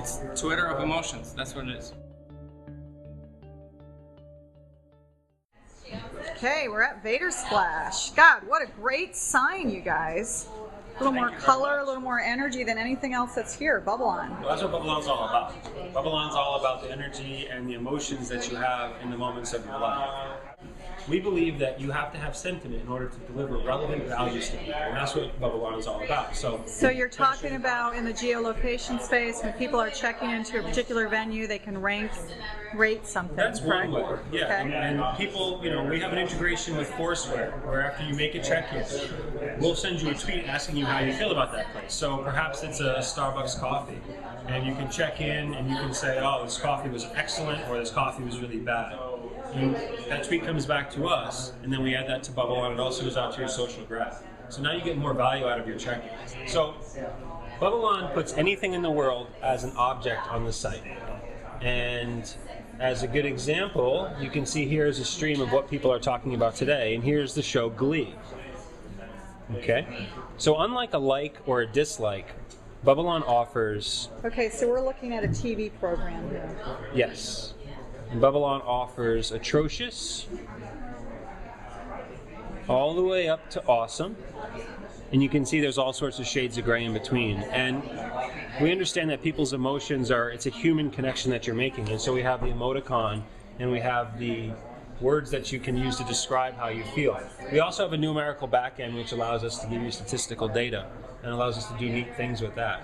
It's Twitter of emotions. That's what it is. Okay, we're at Vator Splash. God, what a great sign, you guys. A little more color, a little more energy than anything else that's here. Bubbalon. Well, that's what Bubbalon's all about. Bubbalon's all about the energy and the emotions that you have in the moments of your life. We believe that you have to have sentiment in order to deliver relevant values to people, and that's what Bubbalon is all about. So you're talking about in the geolocation space, when people are checking into a particular venue, they can rate something. That's one way, yeah. Okay. And people, we have an integration with Foursquare, where after you make a check-in, we'll send you a tweet asking you how you feel about that place. So perhaps it's a Starbucks coffee, and you can check in and you can say, oh, this coffee was excellent, or this coffee was really bad. And that tweet comes back to us, and then we add that to Bubbalon. It also goes out to your social graph. So now you get more value out of your check-ins. So Bubbalon puts anything in the world as an object on the site. And as a good example, you can see here is a stream of what people are talking about today, and here's the show Glee. Okay? So unlike a like or a dislike, Bubbalon offers... Okay, so we're looking at a TV program here. Yes. And Bubbalon offers atrocious all the way up to awesome. And you can see there's all sorts of shades of gray in between. And we understand that people's emotions it's a human connection that you're making. And so we have the emoticon, and we have the words that you can use to describe how you feel. We also have a numerical backend which allows us to give you statistical data and allows us to do neat things with that.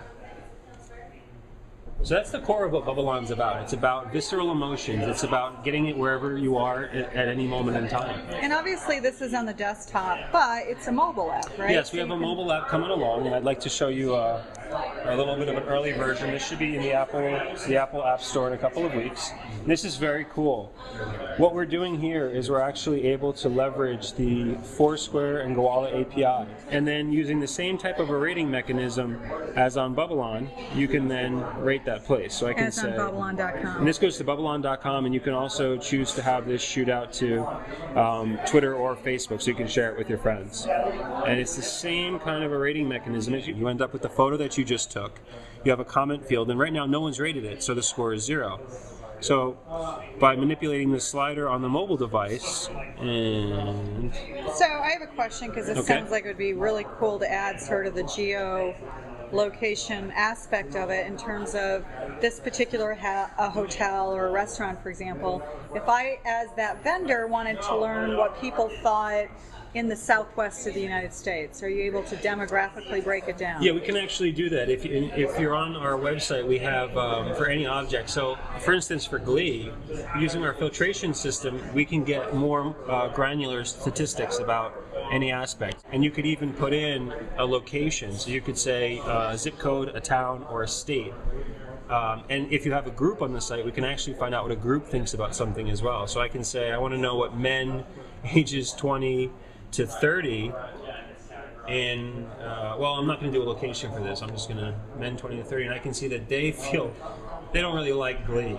So that's the core of what Bubbalon's about. It's about visceral emotions. It's about getting it wherever you are at any moment in time. And obviously this is on the desktop, but it's a mobile app, right? Yes, we have a mobile app coming along, and I'd like to show you a little bit of an early version. This should be in the Apple App Store in a couple of weeks. And this is very cool. What we're doing here is we're actually able to leverage the Foursquare and Goala API. And then using the same type of a rating mechanism as on Bubbalon, you can then rate that place. So I can say, on Bubbalon.com. And this goes to Bubbalon.com, and you can also choose to have this shoot out to Twitter or Facebook, so you can share it with your friends. And it's the same kind of a rating mechanism. You end up with the photo that you just took. You have a comment field, and right now no one's rated it, so the score is 0. So by manipulating the slider on the mobile device, and... So I have a question, because it sounds like it would be really cool to add sort of the geo-location aspect of it in terms of this particular a hotel or a restaurant, for example. If I, as that vendor, wanted to learn what people thought in the southwest of the United States, are you able to demographically break it down? Yeah, we can actually do that. If you're on our website, we have for any object. So, for instance, for Glee, using our filtration system, we can get more granular statistics about any aspect. And you could even put in a location. So you could say a zip code, a town, or a state. And if you have a group on the site, we can actually find out what a group thinks about something as well. So I can say, I want to know what men ages 20 to 30 in, well, I'm not going to do a location for this. I'm just going to men 20 to 30, and I can see that they don't really like Glee.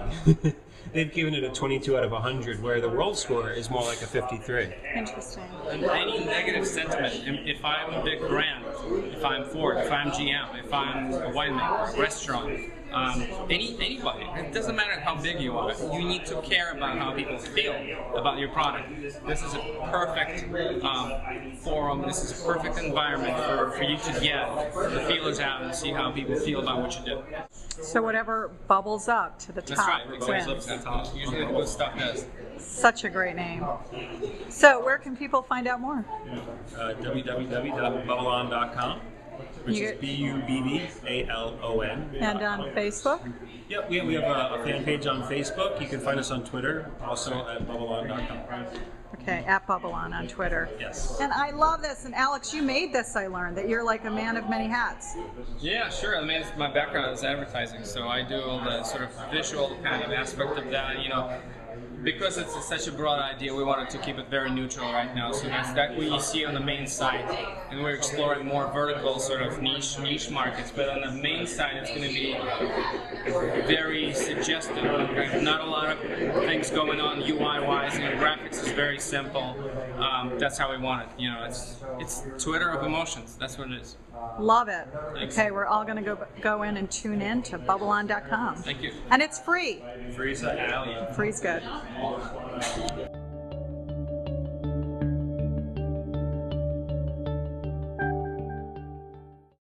They've given it a 22 out of 100, where the world score is more like a 53. Interesting. And any negative sentiment, if I'm a big brand, if I'm Ford, if I'm GM, if I'm a winemaker, restaurant, anybody, it doesn't matter how big you are, you need to care about how people feel about your product. This is a perfect forum, this is a perfect environment for you to get the feelers out and see how people feel about what you do. So whatever bubbles up to the top. That's right, it wins. goes up to the top. Usually the good stuff does. Such a great name. So where can people find out more? www.bubbalon.com, which is Bubbalon. And on Facebook? Yep, we have a fan page on Facebook. You can find us on Twitter, also at Bubbalon.com. Okay, at Bubbalon on Twitter. Yes. And I love this. And Alex, you made this, I learned, that you're like a man of many hats. Yeah, sure. I mean, my background is advertising, so I do all the sort of visual kind of aspect of that, Because it's such a broad idea, we wanted to keep it very neutral right now. So that's what you see on the main site, and we're exploring more vertical sort of niche markets. But on the main site, it's going to be very suggestive. Okay? Not a lot of things going on UI-wise. Graphics is very simple. That's how we want it. It's Twitter of emotions. That's what it is. Love it. Thanks. Okay, we're all going to go in and tune in to bubbalon.com. Thank you. And it's free. Free's a alien. Free's good.